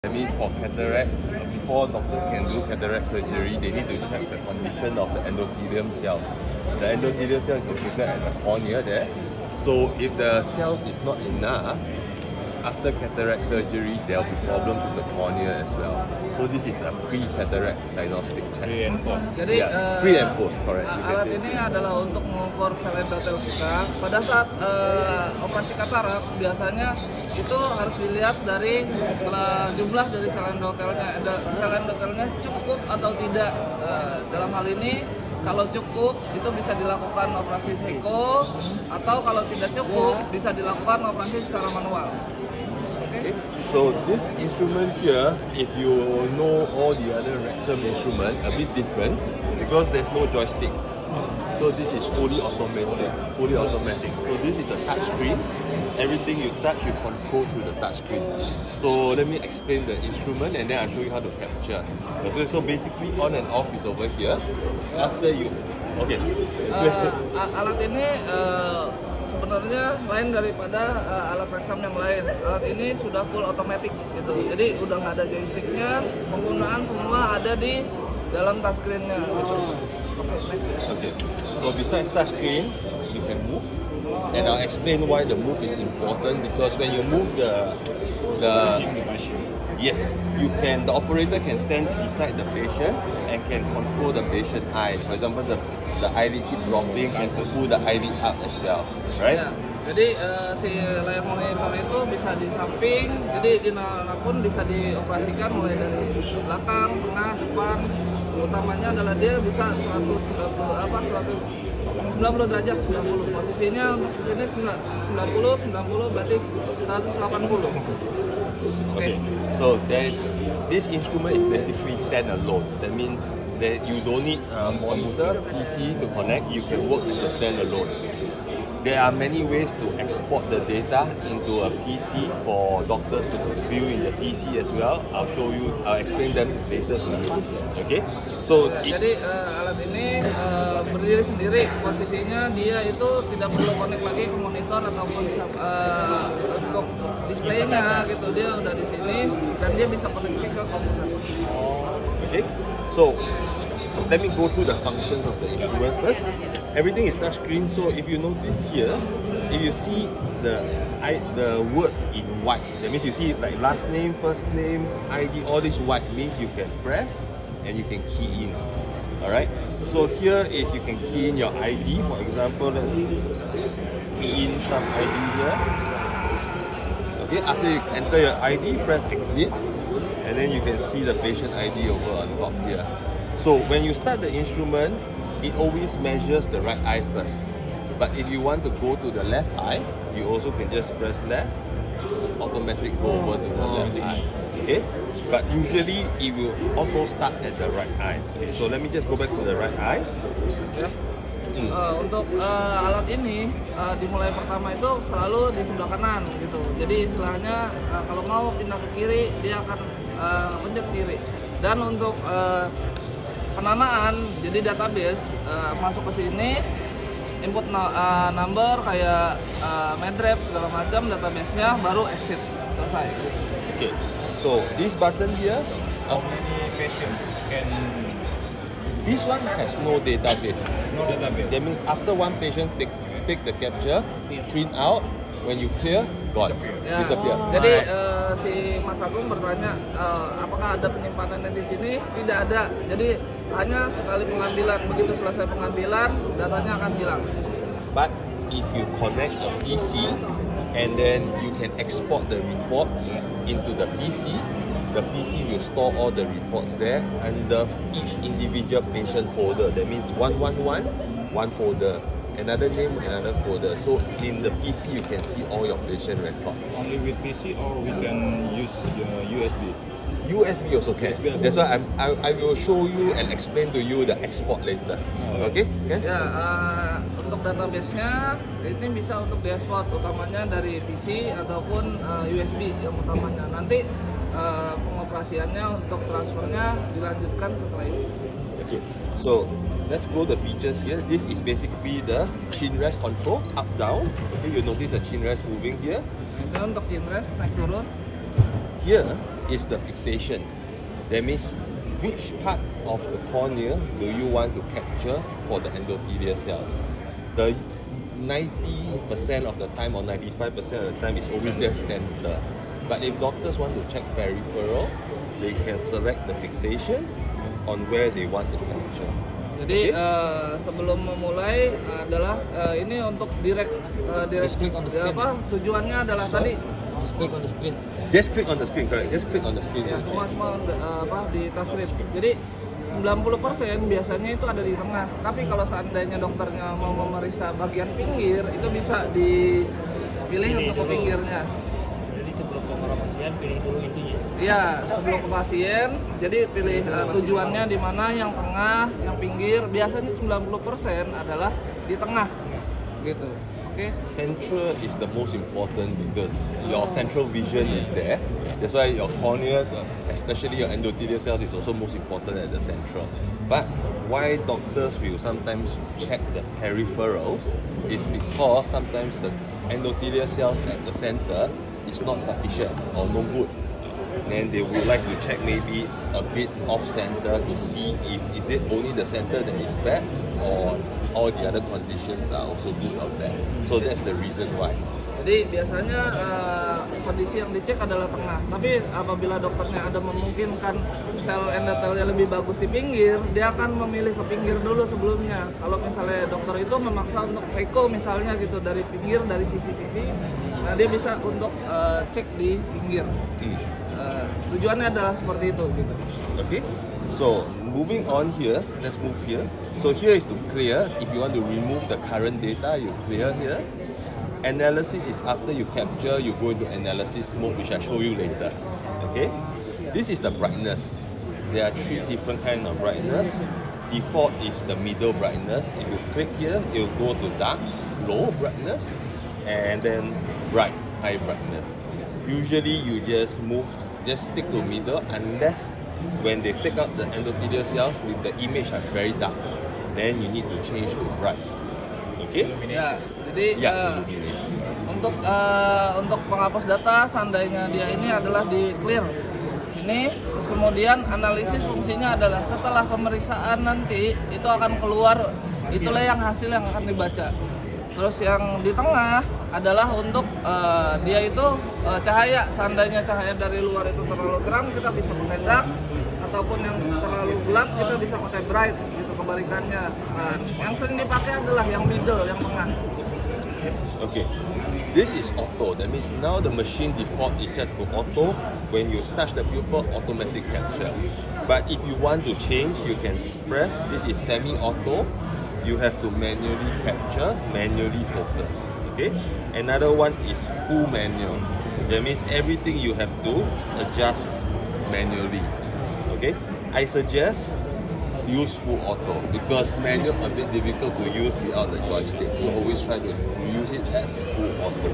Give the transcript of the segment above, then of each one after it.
That means for cataract, before doctors can do cataract surgery, they need to check the condition of the endothelium cells. The endothelial cell is located at the cornea there. So if the cells is not enough, after cataract surgery, there will be problems with the cornea as well. So this is a pre-cataract diagnostic check. Pre and post. Jadi pre and post, correct. Alat ini adalah untuk mengukur sel endotel kita. Pada saat operasi katarak biasanya itu harus dilihat dari jumlah dari sel endotelnya. Sel endotelnya cukup atau tidak. Dalam hal ini kalau cukup itu bisa dilakukan operasi Phaco, atau kalau tidak cukup bisa dilakukan operasi secara manual. Okay. So this instrument here, if you know all the other Rexam instrument, a bit different because there's no joystick. So this is fully automatic. So this is a touch screen. Everything you touch, you control through the touch screen. So let me explain the instrument and then I'll show you how to capture. Okay, so basically on and off is over here. After you, okay. Alat ini sebenarnya lain daripada alat Rexam yang lain. Alat ini sudah full automatic gitu. Jadi udah nggak ada joysticknya, penggunaan semua ada di dalam touchscreen-nya gitu. Okay. So besides touchscreen, you can move, and I'll explain why the move is important. Because when you move yes, you can. The operator can stand beside the patient and can control the patient eye. For example, the eyelid keep dropping and to pull the eyelid up as well, right? Ya, jadi si layar monitor itu bisa di samping, jadi dimanapun bisa dioperasikan mulai dari belakang, tengah, depan. Utamanya adalah dia bisa 190 derajat, 90. Posisinya di sini 90 berarti 180. Okay. So this instrument is basically standalone. That means that you don't need a monitor, PC to connect. You can work as a standalone. There are many ways to export the data into a PC for doctors to view in the PC as well. I'll explain them later to you. Okay? So jadi alat ini berdiri sendiri. Posisinya dia itu tidak perlu connect lagi ke monitor ataupun untuk displaynya gitu. Dia udah di sini dan dia bisa koneksi ke komputer. Okay? So let me go through the functions of the instrument first. Everything is touchscreen, so if you notice here, if you see the words in white, that means you see like last name, first name, ID, all this white means you can press and you can key in. Alright? So here is you can key in your ID. For example, let's key in some ID here. Okay, after you enter your ID, press exit, and then you can see the patient ID over on top here. So when you start the instrument, it always measures the right eye first. But if you want to go to the left eye, you also can just press left, automatic go over to the left eye. Okay? But usually it will auto start at the right eye. Okay, so let me just go back to the right eye. Untuk alat ini dimulai pertama itu selalu di sebelah kanan gitu. Jadi istilahnya kalau mau pindah ke kiri dia akan pencet kiri. Dan untuk penamaan, jadi database masuk ke sini, input number kayak Medrep segala macam, database-nya baru exit, selesai. Okay, so this button here, How many patient can? This one has no database. No database. That means after one patient take the capture, print out, when you clear, gone, disappear. Jadi si Mas Agung bertanya apakah ada penyimpanannya di sini? Tidak ada. Jadi hanya sekali pengambilan. Begitu selesai pengambilan, datanya akan hilang. But if you connect a PC and then you can export the reports into the PC will store all the reports there under each individual patient folder. That means 111, one folder. Another name, another folder. So in the PC, you can see all your patient records. Only with PC, or we can use USB? USB also can. USB. That's why I will show you and explain to you the export later. Okay? Can? Ya, untuk database-nya ini bisa untuk diekspor utamanya dari PC ataupun USB yang utamanya. Nanti pengoperasiannya untuk transfernya dilanjutkan setelah ini. Okay. So let's go the features here. This is basically the chin rest control, up down. Okay, you notice the chin rest moving here. Itu untuk chin rest naik turun. here is the fixation. That means which part of the cornea do you want to capture for the endothelial cells? The 90% of the time or 95% of the time is always just center. But if doctors want to check peripheral, they can select the fixation on where they want to capture. Jadi sebelum memulai adalah ini untuk direct click on the screen. Tujuannya adalah tadi Just click on the screen. Just click on the screen, correct? Just click on the screen. ya semua di touchscreen. Jadi 90% biasanya itu ada di tengah. Tapi kalau seandainya dokternya mau memeriksa bagian pinggir, itu bisa dipilih untuk ke pinggirnya. Jadi sebelum pengelola pasien pilih dulu intinya. Iya, sebelum ke pasien, jadi pilih tujuannya di mana, yang tengah, yang pinggir. Biasanya 90% adalah di tengah, gitu. Oke. Central is the most important because your central vision is there. That's why your cornea, especially your endothelial cells, is also most important at the central. But why doctors will sometimes check the peripherals is because sometimes the endothelial cells at the center is not sufficient or no good. Then they would like to check maybe a bit off center to see if is it only the center that is bad or all the other conditions are also good or bad. So that's the reason why. Jadi biasanya kondisi yang dicek adalah tengah. Tapi apabila dokternya ada memungkinkan sel endotelnya lebih bagus di pinggir, dia akan memilih ke pinggir dulu sebelumnya. Kalau misalnya dokter itu memaksa untuk phaco misalnya gitu dari pinggir, dari sisi-sisi, nah dia bisa untuk cek di pinggir. Tujuannya adalah seperti itu gitu. Okay, so moving on here, let's move here. So here is to clear. If you want to remove the current data, you clear here. Analysis is after you capture, you go into analysis mode, which I show you later. Okay, this is the brightness. There are 3 different kind of brightness. Default is the middle brightness. If you click here, it will go to dark, low brightness, and then bright, high brightness. Usually you just stick to middle unless when they take out the endothelial cells with the image are very dark, then you need to change to bright. Okay? Ya, jadi untuk penghapus data seandainya dia ini adalah di clear sini, terus kemudian analisis fungsinya adalah setelah pemeriksaan nanti itu akan keluar, itulah yang hasil yang akan dibaca. Terus yang di tengah adalah untuk dia itu cahaya. Seandainya cahaya dari luar itu terlalu terang, kita bisa pakai dark, ataupun yang terlalu gelap kita bisa pakai bright, gitu kebalikannya. Yang sering dipakai adalah yang middle, yang tengah. Okay, this is auto. That means now the machine default is set to auto. When you touch the pupil, automatic capture. But if you want to change, you can press. This is semi-auto. You have to manually capture, manually focus. Okay. Another one is full manual. That means everything you have to adjust manually. Okay. I suggest use full auto because manual a bit difficult to use without the joystick. So always try to use it as full auto.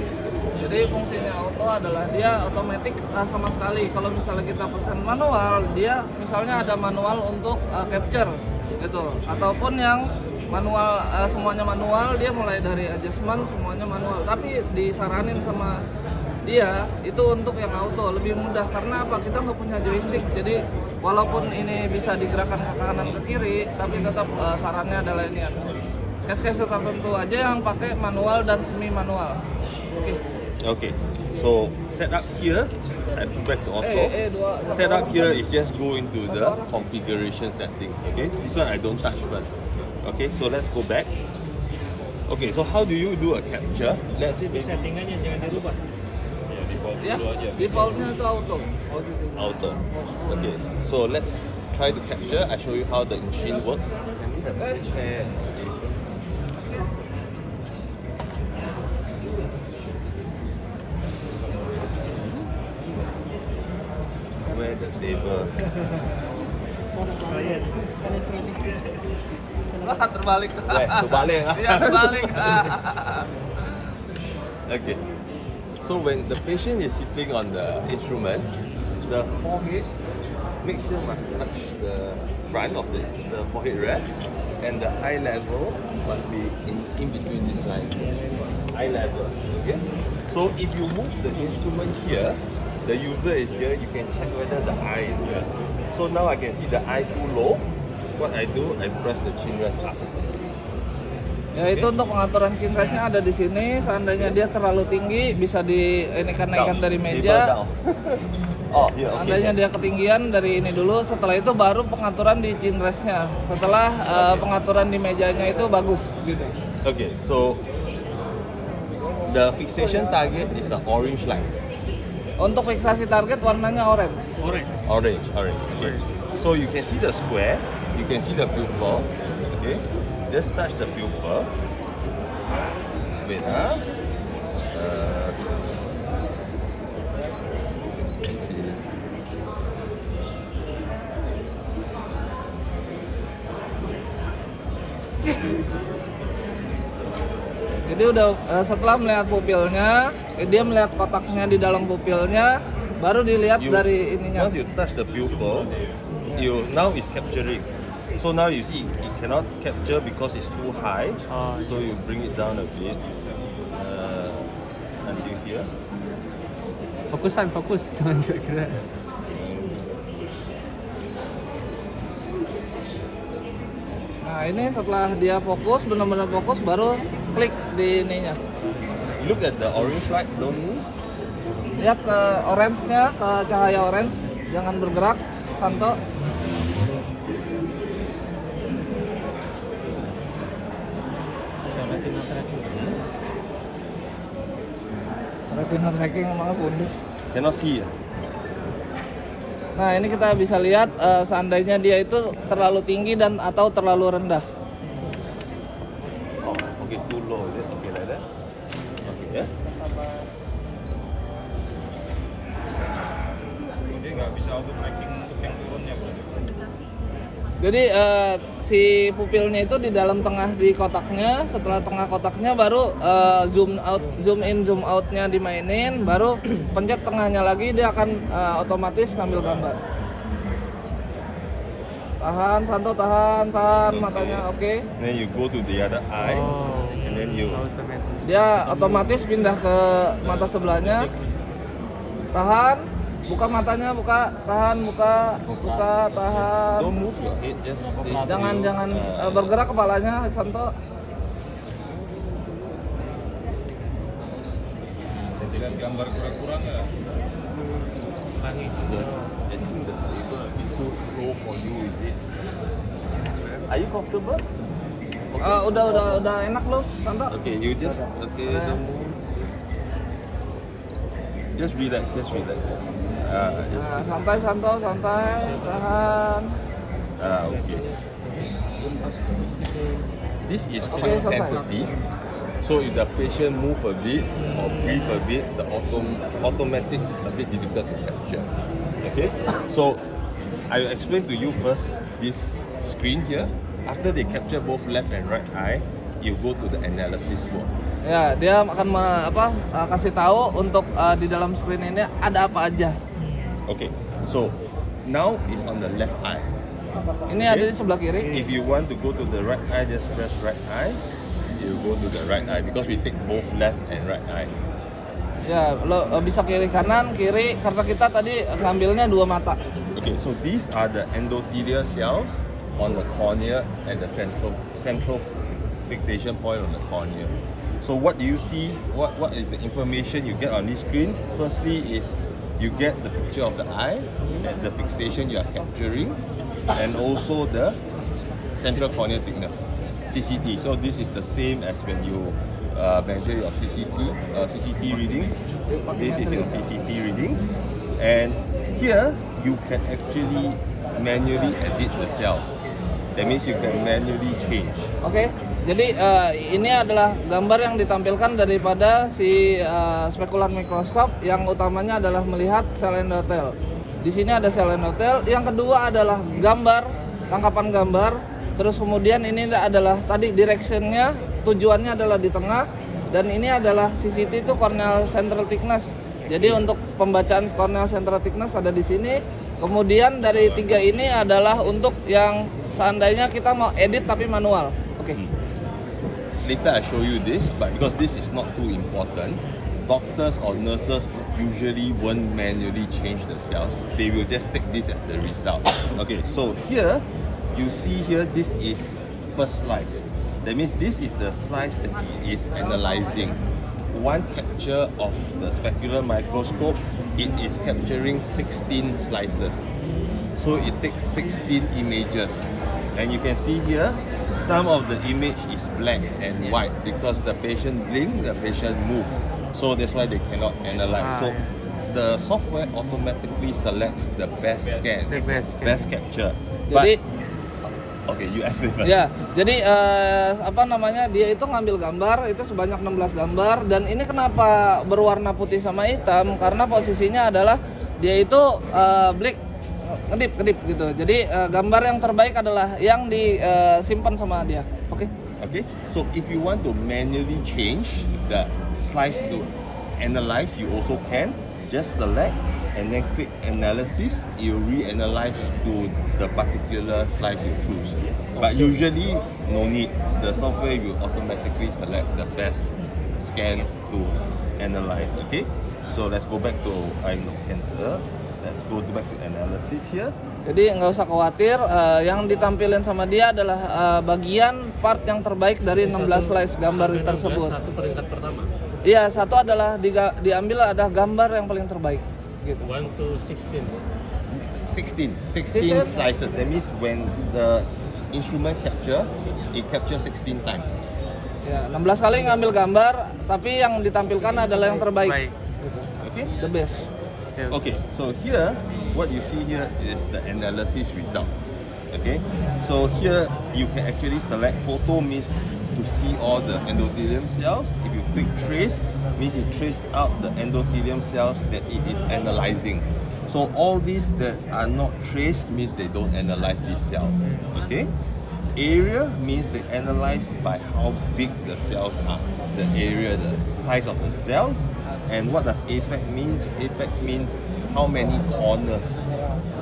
Jadi fungsinya auto adalah dia otomatis sama sekali. Kalau misalnya kita pesan manual, dia misalnya ada manual untuk capture gitu, ataupun yang manual semuanya manual, dia mulai dari adjustment semuanya manual. Tapi disaranin sama dia itu untuk yang auto lebih mudah karena apa? Kita nggak punya joystick. Jadi walaupun ini bisa digerakkan ke kanan ke kiri, tapi tetap sarannya adalah ini case-case tertentu aja yang pakai manual dan semi manual. Oke. Okay. So setup here, I put back to auto. Setup here is just go into the configuration settings. Okay. This one I don't touch first. Okay, so let's go back. Okay, so how do you do a capture? Let's Itu settingannya jangan dirubah. Ya, default Ya, dulu aja. defaultnya itu auto posisinya. auto. Okay, so let's try to capture. I show you how the machine works. Where the table? Terbalik. Terbalik. Iya, terbalik. Okay. So when the patient is sitting on the instrument, the forehead, make sure must touch the front of the forehead rest, and the eye level must be in between this line. Eye level. Okay. So if you move the instrument here, the user is here, you can check whether the eye is here. So now I can see the eye too low. What I do, I press the chin rest up. Ya itu untuk pengaturan chin rest-nya ada di sini. Seandainya dia terlalu tinggi bisa naikkan dari meja. Oh, yeah, okay. Seandainya dia ketinggian dari ini dulu. Setelah itu baru pengaturan di chin rest-nya. Setelah pengaturan di mejanya itu bagus gitu. Okay, so the fixation target is the orange line. Untuk fiksasi target warnanya orange. Orange. Okay. So you can see the square, you can see the pupil. Okay, just touch the pupil. Wait, this is. Jadi udah setelah melihat pupilnya, dia melihat kotaknya di dalam pupilnya, baru dilihat dari ininya. Once you touch the pupil, now it's capturing. So now you see it cannot capture because it's too high. So you bring it down a bit until here. Fokus, jangan gerak-gerak. Nah ini setelah dia fokus, benar-benar fokus, baru klik di ininya. Look at the orange light, don't move. Lihat ke orange-nya, ke cahaya orange, jangan bergerak, Santo. Retina tracking emang pundus. Cannot see. Nah ini kita bisa lihat seandainya dia itu terlalu tinggi dan atau terlalu rendah. Oh, okay, too low, is it? Okay, like that. Okay, yeah. Dia nggak bisa auto tracking untuk yang turunnya berarti. Jadi si pupilnya itu di dalam tengah di kotaknya. Setelah tengah kotaknya baru zoom in zoom outnya dimainin, baru pencet tengahnya lagi dia akan otomatis ngambil gambar. Tahan Santo, tahan matanya, oke. Then you go to the other eye, and then you. Dia otomatis pindah ke mata sebelahnya. Tahan, buka matanya, tahan, tahan. Don't move your head, just stay still. Jangan bergerak kepalanya, Santo. Lihat gambar kurang-kurang ya. I think the table a bit too low for you, is it? Are you comfortable? Udah enak loh, Santo. Okay, you just don't move. Just relax. Nah, santai, Santo, tahan. Okay. This is Okay, quite selesai. sensitive. So if the patient move a bit or breathe a bit, the automatic a bit difficult to capture. Okay. So I will explain to you first this screen here. After they capture both left and right eye, you go to the analysis mode. Ya, dia akan kasih tahu untuk di dalam screen ini ada apa aja. Okay. So now it's on the left eye. Ini ada di sebelah kiri. If you want to go to the right eye, just press right eye. You go to the right eye because we take both left and right eye. Ya, lo bisa kiri kanan, kiri karena kita tadi ngambilnya dua mata. Okay, so these are the endothelial cells on the cornea and the central fixation point on the cornea. So what do you see? What is the information you get on this screen? Firstly is you get the picture of the eye and the fixation you are capturing, and also the central corneal thickness, CCT. So this is the same as when you measure your CCT readings. This is your CCT readings, and here you can actually manually edit the cells. That means you can manually change. Oke. Jadi ini adalah gambar yang ditampilkan daripada si spekular mikroskop yang utamanya adalah melihat sel endotel. Di sini ada sel endotel. Yang kedua adalah gambar, tangkapan gambar. Terus kemudian ini adalah tadi directionnya, tujuannya adalah di tengah. Dan ini adalah CCT itu corneal central thickness. Jadi untuk pembacaan corneal central thickness ada di sini. Kemudian dari tiga ini adalah untuk yang seandainya kita mau edit tapi manual. Oke. Later I show you this, but because this is not too important, doctors or nurses usually won't manually change the cells. They will just take this as the result. Okay, so here you see here this is first slice. That means this is the slice that he is analyzing. One capture of the specular microscope, it is capturing 16 slices. So it takes 16 images. And you can see here, some of the image is black and white because the patient blink, the patient move. So that's why they cannot analyze. So the software automatically selects the best scan, best capture. Jadi, okay, you ask me first. ya, jadi apa namanya, dia itu ngambil gambar itu sebanyak 16 gambar, dan ini kenapa berwarna putih sama hitam, karena posisinya adalah dia itu blik ngedip gitu. Jadi gambar yang terbaik adalah yang disimpan sama dia. Oke. Okay, so if you want to manually change the slice to analyze, you also can. Just select and then click analysis. It will reanalyze to the particular slice you choose. But usually, no need. The software will automatically select the best scan to analyze. Okay, so let's go back to cancer. Let's go back to analysis here. Jadi nggak usah khawatir, yang ditampilin sama dia adalah bagian part yang terbaik dari 16 slice gambar tersebut. Satu peringkat pertama. Iya, satu adalah diambil ada gambar yang paling terbaik. Gitu. 1 to 16. 16 slices. That means when the instrument capture, it captures 16 times. Ya, 16 kali ngambil gambar, tapi yang ditampilkan adalah yang terbaik. Gitu. Okay. The best. Okay, so here, what you see here is the analysis results. Okay, so here you can actually select photo means to see all the endothelium cells. If you click trace, means it trace out the endothelium cells that it is analyzing. So all these that are not traced means they don't analyze these cells. Okay, area means they analyze by how big the cells are, the area, the size of the cells. And what does apex means? Apex means how many corners.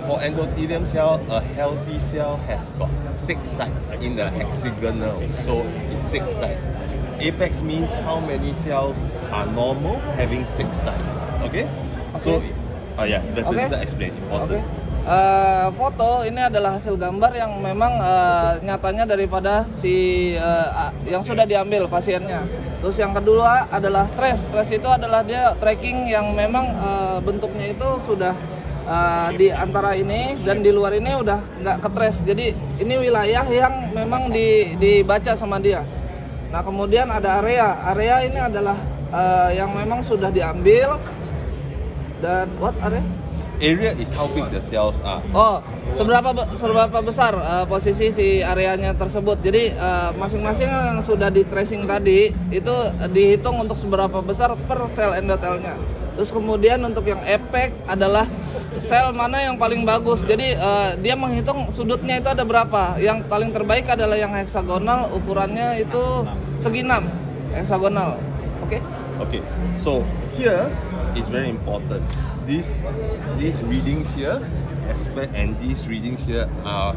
For endothelium cell, a healthy cell has got 6 sides in the hexagonal, so it's 6 sides. Apex means how many cells are normal, having 6 sides. Okay? So, that doesn't explain. Important. Foto ini adalah hasil gambar yang memang nyatanya daripada yang sudah diambil pasiennya. Terus yang kedua adalah trace. Trace itu adalah dia tracking yang memang bentuknya itu sudah di antara ini dan di luar ini udah nggak ke trace. Jadi ini wilayah yang memang dibaca sama dia. Nah kemudian ada area. Area ini adalah yang memang sudah diambil. Dan what area? Area is how big the cells are. Oh, seberapa besar posisi si areanya tersebut. Jadi masing-masing yang sudah di tracing tadi itu dihitung untuk seberapa besar per sel endotelnya. Terus kemudian untuk yang apex adalah sel mana yang paling bagus. Jadi dia menghitung sudutnya itu ada berapa. Yang paling terbaik adalah yang heksagonal, ukurannya itu segi 6 heksagonal. Oke? Okay. So here is very important. These readings here, and these readings here are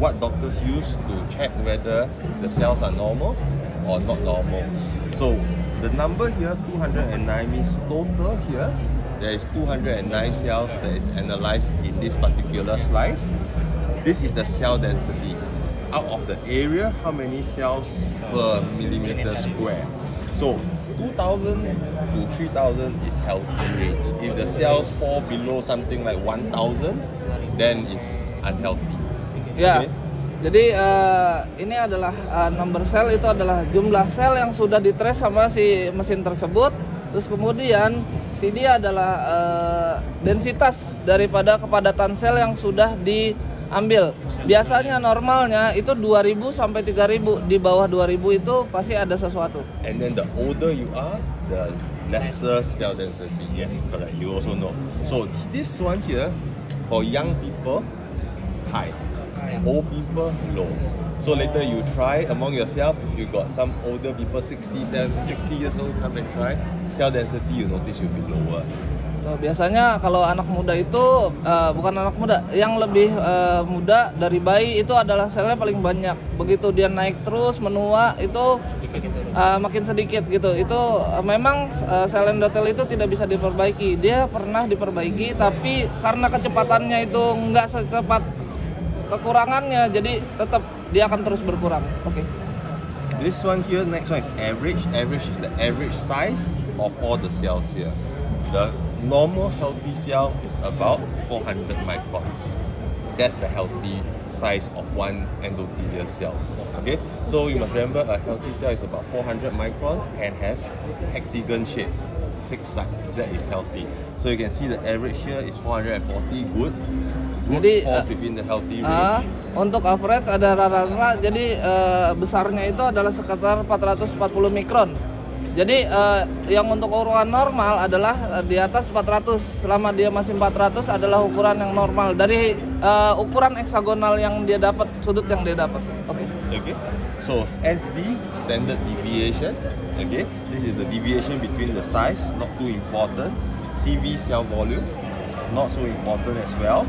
what doctors use to check whether the cells are normal or not normal. So the number here, 209, means total here, there is 209 cells that is analyzed in this particular slice. This is the cell density. Out of the area, how many cells per millimeter square. So 2,000 to 3,000 is healthy range. If the cells fall below something like 1,000, then it's unhealthy. Ya, okay? Jadi ini adalah number cell, itu adalah jumlah sel yang sudah ditrace sama si mesin tersebut. Terus kemudian si dia adalah densitas daripada kepadatan sel yang sudah diambil. Biasanya normalnya itu 2.000 sampai 3.000. Di bawah 2.000 itu pasti ada sesuatu. And then the older you are, the lesser cell density. Yes, correct. You also know. So this one here, for young people, high. Old people, low. So later you try among yourself. If you got some older people, 60 years old, come and try. Cell density, you notice will be lower. Biasanya kalau anak muda itu bukan anak muda, yang lebih muda dari bayi itu adalah selnya paling banyak. Begitu dia naik terus menua itu makin sedikit gitu. Itu memang sel endotel itu tidak bisa diperbaiki. Dia pernah diperbaiki tapi karena kecepatannya itu nggak secepat kekurangannya, jadi tetap dia akan terus berkurang. Oke. This one here, next one is average. Average is the average size of all the cells here. The normal healthy cell is about 400 microns. That's the healthy size of one endothelial cells. Okay, so you must remember a healthy cell is about 400 microns and has hexagon shape, 6 sides. That is healthy. So you can see the average here is 440, good. Jadi falls within the healthy range. untuk average ada rata-rata, jadi besarnya itu adalah sekitar 440 mikron. Jadi yang untuk ukuran normal adalah di atas 400. Selama dia masih 400 adalah ukuran yang normal dari ukuran heksagonal yang dia dapat, sudut yang dia dapat. Oke. Okay. So SD, standard deviation. Okay. This is the deviation between the size, not too important. CV, cell volume, not so important as well.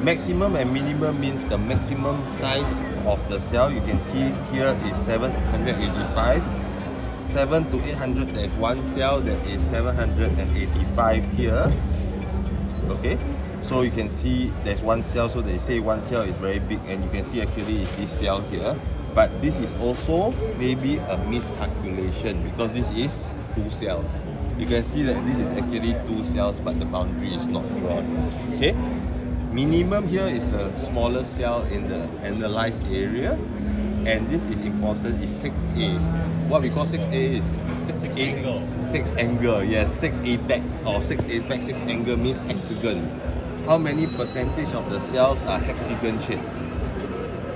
Maximum and minimum means the maximum size of the cell. You can see here is 785. 7 to 800, there is one cell that is 785 here. Okay, so you can see there's one cell, so they say one cell is very big, and you can see actually is this cell here. But this is also maybe a miscalculation because this is 2 cells. You can see that this is actually 2 cells, but the boundary is not drawn. Okay, minimum here is the smallest cell in the analyzed area. And this is important, is 6A. What we call 6A is 6 angle. Yes, 6 apex or 6 apex, 6 angle means hexagon. How many percentage of the cells are hexagon shaped?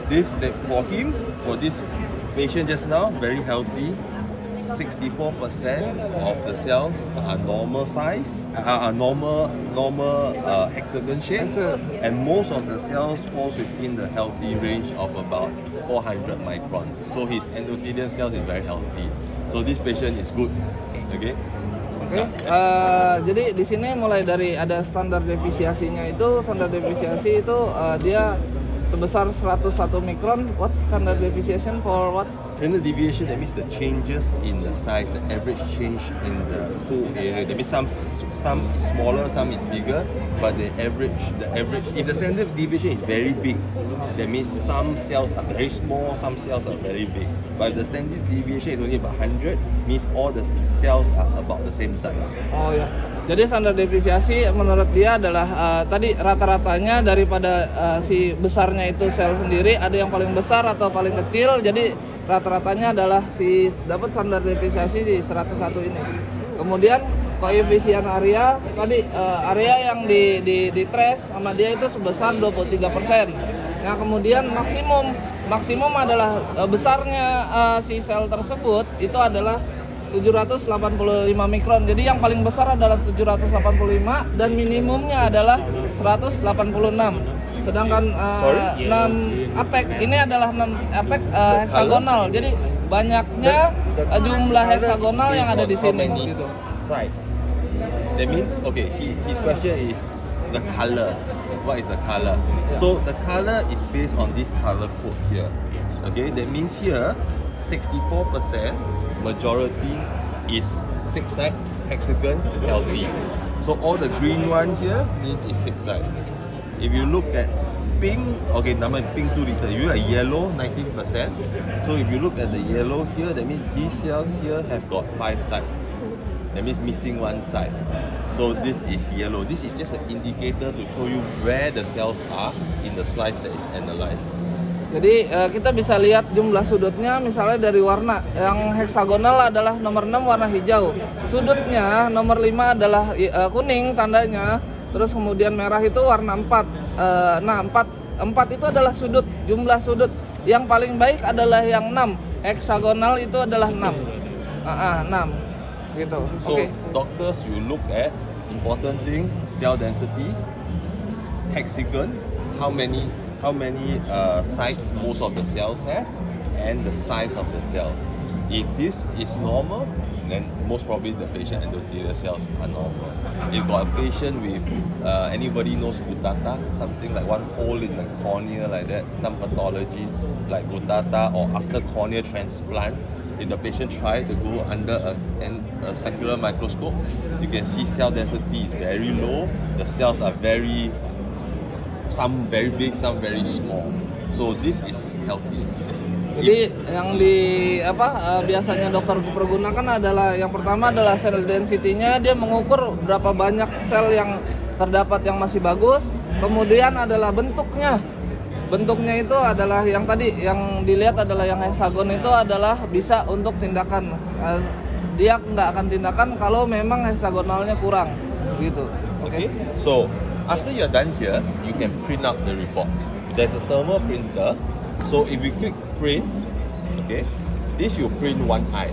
This, that for him, for this patient just now, very healthy. 64% of the cells are normal size, normal hexagon shape, and most of the cells falls within the healthy range of about 400 microns. So his endothelial cells is very healthy. So this patient is good. Okay. Oke. Jadi di sini mulai dari ada standar defisiasinya itu, standar defisiasi itu dia sebesar 101 mikron. What standard deviation for what? Standard deviation, that means the changes in the size, the average change in the whole area. That means some is smaller, some is bigger, but the average, if the standard deviation is very big, that means some cells are very small, some cells are very big. But if the standard deviation is only about 100, means all the cells are about the same size. Oh ya. Jadi standar defisiasi menurut dia adalah tadi rata-ratanya daripada si besarnya itu sel sendiri, ada yang paling besar atau paling kecil. Jadi rata-ratanya adalah si dapat standar defisiasi di 101 ini. Kemudian koefisien area tadi area yang di trace sama dia itu sebesar 23%. Nah, kemudian maksimum adalah besarnya si sel tersebut itu adalah 785 mikron. Jadi yang paling besar adalah 785 dan minimumnya adalah 186. Sedangkan 6 apek ini adalah 6 apek heksagonal. Jadi banyaknya jumlah heksagonal yang ada di sini. Gitu. Sides. That means okay. His question is the color. What is the color? Yeah. So the color is based on this color code here. Okay, that means here 64% majority is 6 sides hexagon healthy. So all the green one here means it's 6 sides. If you look at pink, okay, number pink 2 liter. You look at yellow, 19%. So if you look at the yellow here, that means these cells here have got 5 sides. That means missing 1 side. So this is yellow. This is just an indicator to show you where the cells are in the slice that is analyzed. Jadi kita bisa lihat jumlah sudutnya misalnya dari warna. Yang heksagonal adalah nomor 6 warna hijau. Sudutnya nomor 5 adalah kuning tandanya. Terus kemudian merah itu warna 4. Nah, 4 itu adalah sudut, jumlah sudut. Yang paling baik adalah yang 6. Heksagonal itu adalah 6. 6. Gitu. So doctors will look at important thing, cell density, hexagon, how many sides most of the cells have, and the size of the cells. If this is normal, then most probably the patient endothelial cells are normal. If got a patient with anybody knows gutata, something like one hole in the cornea like that, some pathologies like gutata, or after cornea transplant, if the patient try to go under a specular microscope, you can see cell density is very low. The cells are some very big, some very small. So this is healthy. Jadi yang biasanya dokter pergunakan adalah yang pertama adalah cell density-nya, dia mengukur berapa banyak sel yang terdapat yang masih bagus. Kemudian adalah bentuknya. Bentuknya itu adalah yang tadi yang dilihat adalah yang hexagon itu adalah bisa untuk tindakan. Dia nggak akan tindakan kalau memang hexagonalnya kurang gitu. Okay. So after you're done here, you can print out the reports. There's a thermal printer. So if you click print, okay, this will print one eye.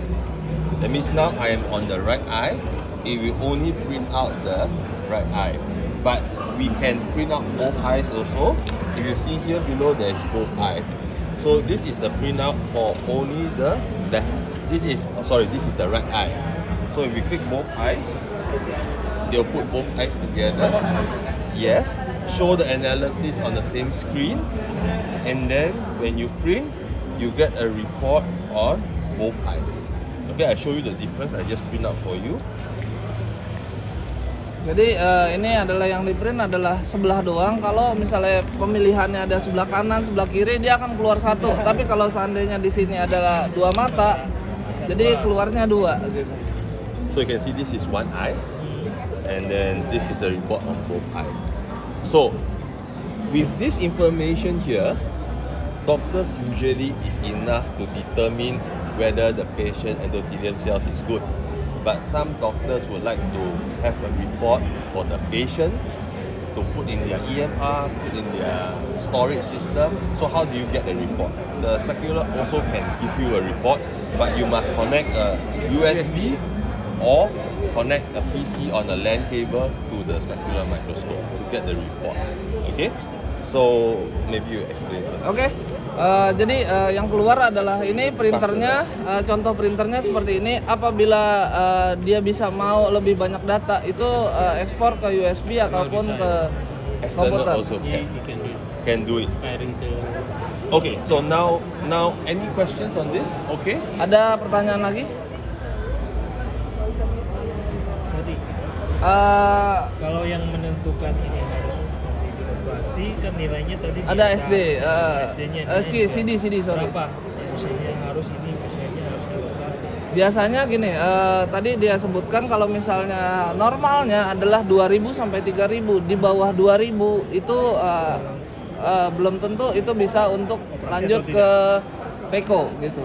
That means now I am on the right eye. It will only print out the right eye. But we can print out both eyes also. If you see here below, there is both eyes. So this is the printout for only the left. This is the right eye. So if you click both eyes, they'll put both eyes together. Yes, show the analysis on the same screen, and then when you print, you get a report on both eyes. Okay, I show you the difference. I just print out for you. Jadi ini adalah yang di print adalah sebelah doang. Kalau misalnya pemilihannya ada sebelah kanan, sebelah kiri, dia akan keluar satu. Tapi kalau seandainya di sini adalah dua mata, jadi keluarnya dua gitu. So you can see this is one eye, and then this is a report on both eyes. So with this information here, doctors usually is enough to determine whether the patient endothelial cells is good. But some doctors would like to have a report for the patient to put in their EMR, put in their storage system. So how do you get the report? The specular also can give you a report, but you must connect a USB or connect a PC on a LAN cable to the specular microscope to get the report. Okay? So maybe you explain first. Oke. Jadi yang keluar adalah ini printernya, contoh printernya seperti ini. Apabila dia bisa mau lebih banyak data, itu ekspor ke USB ataupun ke External komputer. also Yeah, can, you can do it. can do it. Comparing to Okay, so now any questions on this? Okay. Ada pertanyaan lagi? tadi. Kalau yang menentukan ini harus dioperasi kan nilainya tadi Ada SD, SD-nya CD, sorry. berapa? Misalnya harus ini, misalnya harus dioperasi. Biasanya gini, tadi dia sebutkan kalau misalnya normalnya adalah 2.000 sampai 3.000, di bawah 2.000 itu belum tentu itu bisa untuk lanjut ke PECO gitu.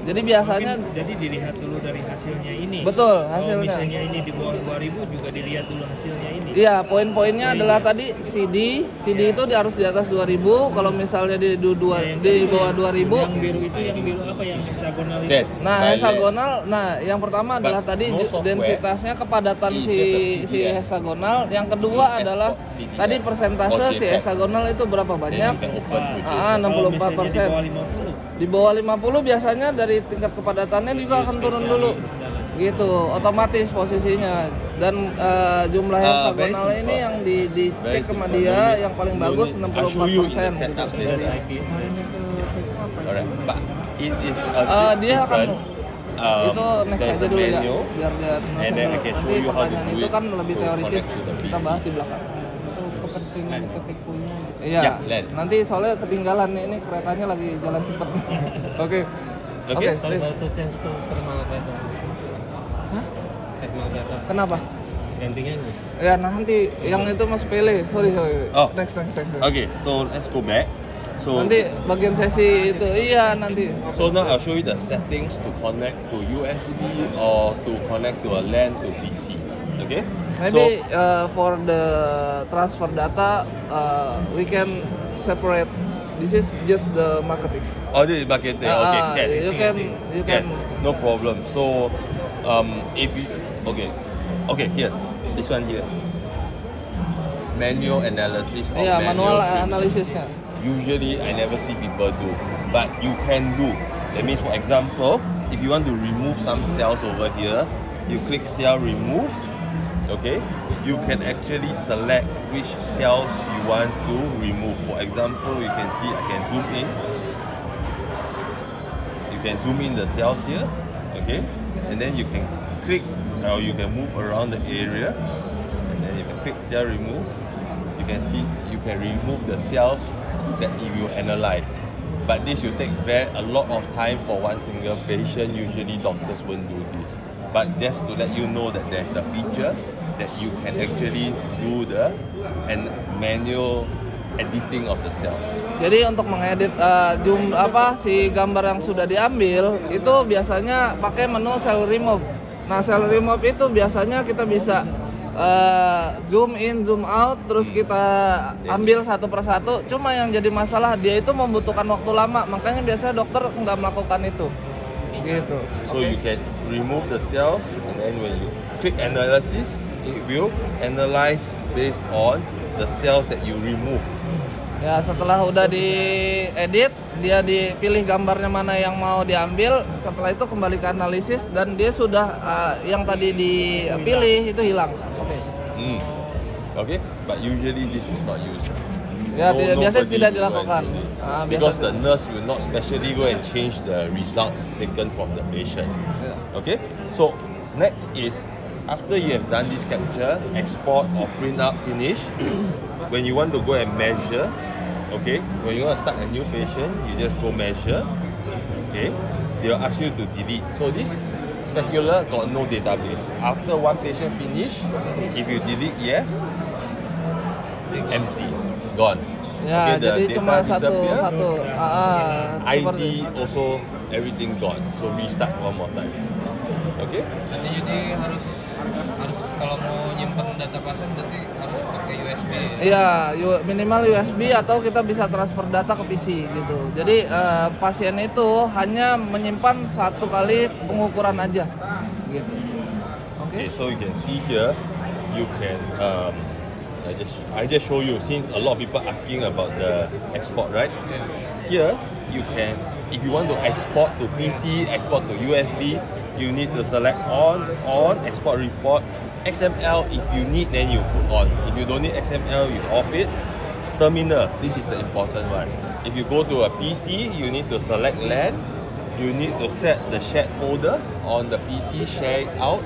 Jadi biasanya Mungkin, jadi dilihat dulu dari hasilnya ini. Betul, Kalau hasilnya. misalnya ini di bawah 2.000 juga dilihat dulu hasilnya ini. Iya, poin-poinnya adalah tadi CD itu harus di atas 2.000. Kalau misalnya di bawah 2.000. Yang biru itu yang biru apa yang hexagonal itu? That. Nah, hexagonal. Nah, yang pertama adalah But tadi no software. densitasnya, kepadatan It's si just a PDF. hexagonal. Yang kedua PDF adalah or PDF. tadi persentase Or si JPEG. hexagonal itu berapa Then banyak? you can open through Ah, JPEG. 64%. Kalau misalnya di bawah 50. Di bawah 50 biasanya dari tingkat kepadatannya juga akan turun dulu. Gitu, otomatis posisinya. Dan jumlah Very hexagonal simple. ini yang dicek Very sama simple. dia No need- yang paling no bagus need- I'll show you in the 64% setup gitu. later. Jadi, Alright, but it is a bit dia akan different. itu next There's aja a dulu ya, manual, biar dia and selesai then I dulu. can show Nanti you how to pertanyaan do itu it kan lebih to teoritis, connect to the kita PC. bahas di belakang. Kepentingan ketekunnya. Iya, Ya, Len. nanti soalnya ketinggalan nih, ini keretanya lagi jalan cepet. Oke. Okay. Sorry about to change to thermal data. Hah? Thermal data. Kenapa? Gantinya ini. Ya nanti yang itu mas sepele, sorry. Oh. Next. Okay, so let's go back. So Nanti bagian sesi itu, iya nanti. So now I'll show you the settings to connect to USB or to connect to a LAN to PC. Okay? Maybe for the transfer data, we can separate. This is just the marketing. This is marketing. Okay, You can. No problem. So, if you here, this one here, manual analysis of Iya, manual signals. analisisnya. Usually, I never see people do, but you can do. That means, for example, if you want to remove some cells over here, you click cell remove. Okay, you can actually select which cells you want to remove. For example, you can see I can zoom in. You can zoom in the cells here. Okay, and then you can click, or you can move around the area, and then you can click cell remove. You can see you can remove the cells that you analyze. But this will take a lot of time for one single patient. Usually doctors won't do this. But just to let you know that there's the feature that you can actually do the manual editing of the cells. Jadi untuk mengedit si gambar yang sudah diambil itu biasanya pakai menu cell remove. Nah, cell remove itu biasanya kita bisa zoom in, zoom out, terus kita ambil satu persatu. Cuma yang jadi masalah dia itu membutuhkan waktu lama, makanya biasanya dokter nggak melakukan itu. Gitu. So you can remove the cells, and then when you click analysis, it will analyze based on the cells that you remove. Ya, setelah udah diedit, dia dipilih gambarnya mana yang mau diambil. Setelah itu kembali ke analisis dan dia sudah yang tadi dipilih itu hilang. Oke. Okay, but usually this is not used. Ya, biasanya tidak dilakukan. Because the nurse will not specially go and change the results taken from the patient. Okay, so next is after you have done this capture, export or print out, finish. When you want to go and measure, okay, when you want to start a new patient, you just go measure. Okay, they'll ask you to delete. So this specular got no database. After one patient finish, if you delete yes, empty, gone. Ya, okay, jadi cuma satu. ID also everything gone. So restart one more time. Okay? Jadi harus kalau mau nyimpen data pasien berarti harus pakai USB. Iya, minimal USB atau kita bisa transfer data ke PC gitu. Jadi pasien itu hanya menyimpan satu kali pengukuran aja gitu. Okay, so you can see here, you can I just show you, since a lot of people asking about the export, right? Here you can, if you want to export to PC, export to USB, you need to select on, export report. XML, if you need, then you put on. If you don't need XML, you off it. Terminal, this is the important one. If you go to a PC, you need to select LAN. You need to set the shared folder on the PC, share it out,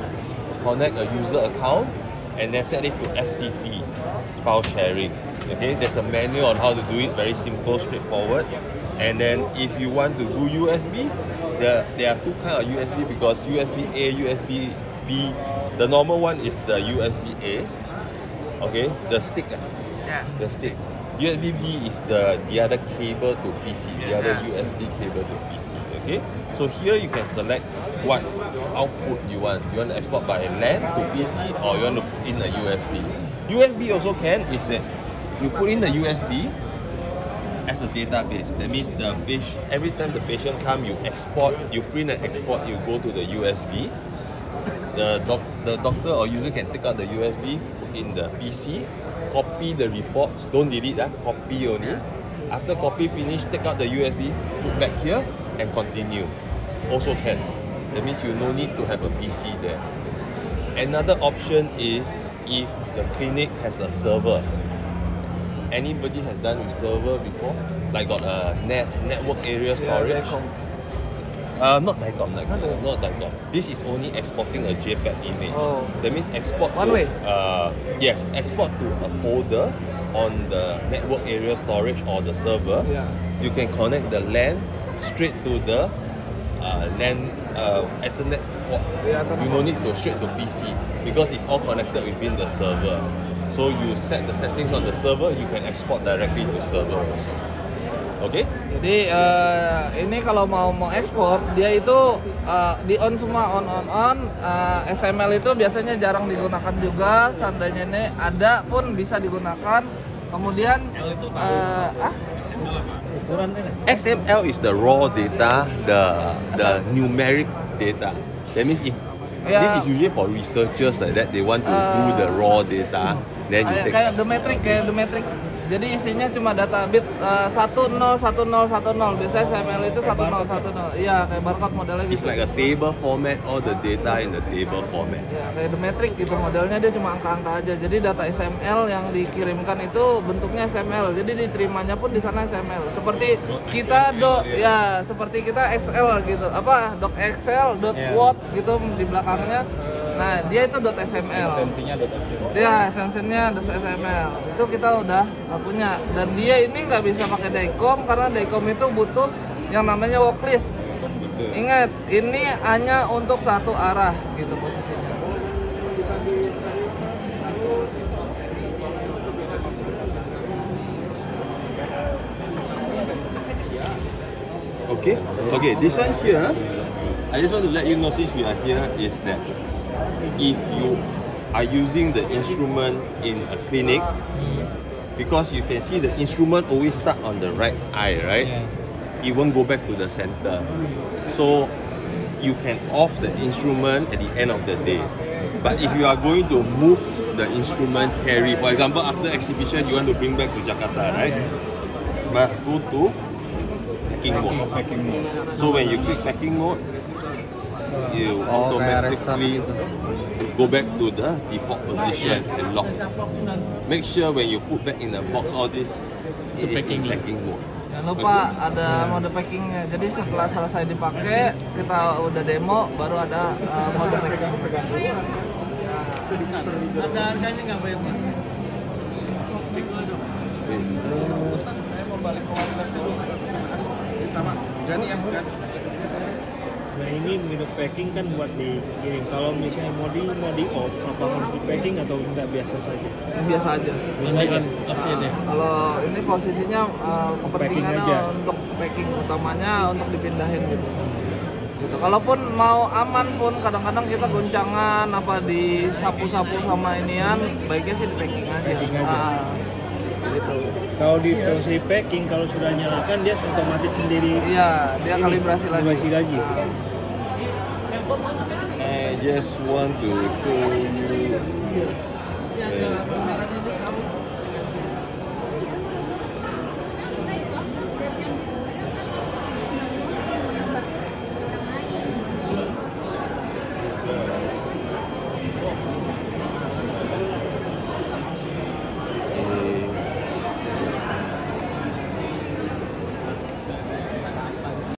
connect a user account, and then set it to FTP, file sharing. Okay, there's a manual on how to do it, very simple, straightforward. And then if you want to do USB, there are two kinds of USB, because USB A, USB B. The normal one is the USB A. Okay, the stick. The stick. USB B is the other cable to PC, the other USB cable to PC. Okay, so here you can select what output you want. You want to export by LAN to PC, or you want to put in a USB. USB also can, is that you put in the USB as a database. That means every time the patient comes, you export, you print and export, you go to the USB. The doctor or user can take out the USB, put in the PC, copy the reports, don't delete that, copy only. After copy finish, take out the USB, put back here and continue. Also can. That means you no need to have a PC there. Another option is if the clinic has a server. Anybody has done with server before? Like got a NAS, network area storage? Not DICOM, not DICOM. This is only exporting a JPEG image. Oh. That means export One to, way? Yes, export to a folder on the network area storage or the server. Yeah. You can connect the LAN straight to the LAN Ethernet port. Yeah, Ethernet you no need to straight to PC, because it's all connected within the server. So you set the settings on the server, you can export directly to server also. Okay? Jadi ini kalau mau ekspor dia itu di on semua on. XML itu biasanya jarang digunakan juga, seandainya ini ada pun bisa digunakan. Kemudian XML is the raw data, the numeric data. That means if this is usually for researchers like that, they want to do the raw data, then you take kayak the metric. Jadi isinya cuma data bit 101010. Biasanya SML itu 1010. Iya, kayak barcode modelnya It's gitu. like a table format, all the data in the table format. Ya, kayak the metric gitu modelnya, dia cuma angka-angka aja. Jadi data XML yang dikirimkan itu bentuknya XML. Jadi diterimanya pun di sana XML. Seperti kita seperti kita Excel gitu. Apa? Doc Excel, .word gitu di belakangnya. Nah, dia itu .xml. Ekstensinya .xml. Ya, esensinya .xml. Itu kita udah punya. Dan dia ini nggak bisa pakai DICOM karena DICOM itu butuh yang namanya worklist. Ingat, ini hanya untuk satu arah gitu posisinya. Okay, this one here, I just want to let you know since we are here is that if you are using the instrument in a clinic, because you can see the instrument always start on the right eye, right? Yeah. It won't go back to the center. So you can off the instrument at the end of the day. But if you are going to move the instrument carry, for example, after exhibition you want to bring back to Jakarta, right? Must go to packing mode. Packing mode. So when you click packing mode, you automatically go back to the default position and lock. Make sure when you put back in the box all this, it is in packing mode. Jangan lupa ada mode packingnya. Jadi setelah selesai dipakai, kita udah demo, baru ada mode packing. Ada harganya nggak Pak Irman? Saya mau balik ke website dulu. Sama, Gani ya, kan? Nah ini minum packing kan buat dikirim. Kalau misalnya mau di off, apa harus di packing atau enggak biasa saja? Biasa aja. Kalau ini posisinya kepentingannya aja. untuk packing, utamanya untuk dipindahin gitu. Kalaupun mau aman pun kadang-kadang kita goncangan apa disapu-sapu sama inian, baiknya sih di packing aja. Packing aja. Gitu. Kalau di posisi packing, kalau sudah nyalakan dia otomatis sendiri. Iya, dia kalibrasi lagi. I just want to show you.